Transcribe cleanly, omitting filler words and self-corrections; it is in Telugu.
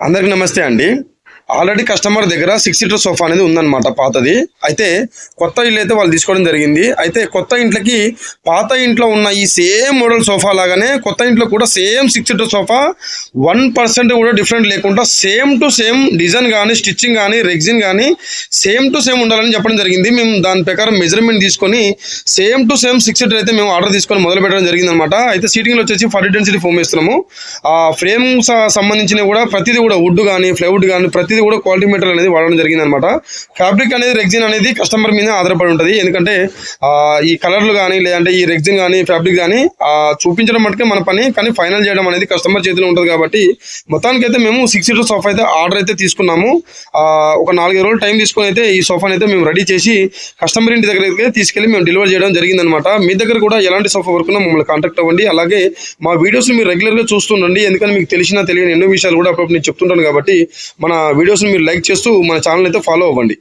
అందరికి నమస్తే అండి. ఆల్రెడీ కస్టమర్ దగ్గర 6 సీటర్ సోఫా అనేది ఉందన్నమాట పాతది. అయితే కొత్త ఇల్లు అయితే వాళ్ళు తీసుకోవడం జరిగింది. అయితే కొత్త ఇంట్లోకి పాత ఇంట్లో ఉన్న ఈ సేమ్ మోడల్ సోఫా లాగానే కొత్త ఇంట్లో కూడా సేమ్ 6 సీటర్ సోఫా 1% కూడా డిఫరెంట్ లేకుండా సేమ్ టు సేమ్ డిజైన్ కానీ స్టిచ్చింగ్ కానీ రెగ్జిన్ కానీ సేమ్ టు సేమ్ ఉండాలని చెప్పడం జరిగింది. మేము దాని ప్రకారం మెజర్మెంట్ తీసుకొని సేమ్ టు సేమ్ 6 సీటర్ అయితే మేము ఆర్డర్ తీసుకొని మొదలు పెట్టడం జరిగింది అనమాట. అయితే సీటింగ్లో వచ్చేసి 40 డెన్సిటీ ఫోమ్ వేస్తున్నాము. ఆ ఫ్రేమ్ సంబంధించిన కూడా ప్రతిదీ కూడా వుడ్ కానీ ఫ్లైవుడ్ కానీ ప్రతిదీ కూడా క్వాలిటీ మెటీరియల్ అనేది వాడడం జరిగింది అనమాట. ఫ్యాబ్రిక్ అనేది రెగ్జిన్ అనేది కస్టమర్ మీద ఆధారపడి ఉంటుంది. ఎందుకంటే ఈ కలర్లు కానీ లేదంటే ఈ రెగ్జిన్ కానీ ఫ్యాబ్రిక్ కానీ చూపించడం మటుకే మన పని, కానీ ఫైనల్ చేయడం అనేది కస్టమర్ చేతిలో ఉంటుంది. కాబట్టి మొత్తానికి అయితే మేము 6 సీటర్ సోఫా అయితే ఆర్డర్ అయితే తీసుకున్నాము. ఒక 4 రోజులు టైం తీసుకొని అయితే ఈ సోఫాని అయితే మేము రెడీ చేసి కస్టమర్ ఇంటి దగ్గరికి తీసుకెళ్ళి మేము డెలివరీ చేయడం జరిగింది అనమాట. మీ దగ్గర కూడా ఎలాంటి సోఫా వర్క్ ఉన్నా మమ్మల్ని కాంటాక్ట్ అవ్వండి. అలాగే మా వీడియోస్ని మీరు రెగ్యులర్గా చూస్తుండండి. ఎందుకంటే మీకు తెలియని ఎన్నో విషయాలు కూడా అప్పుడప్పుడు నేను చెప్తుంటాను. కాబట్టి మన వీడియోస్ని మీరు లైక్ చేస్తూ మన ఛానల్ అయితే ఫాలో అవ్వండి.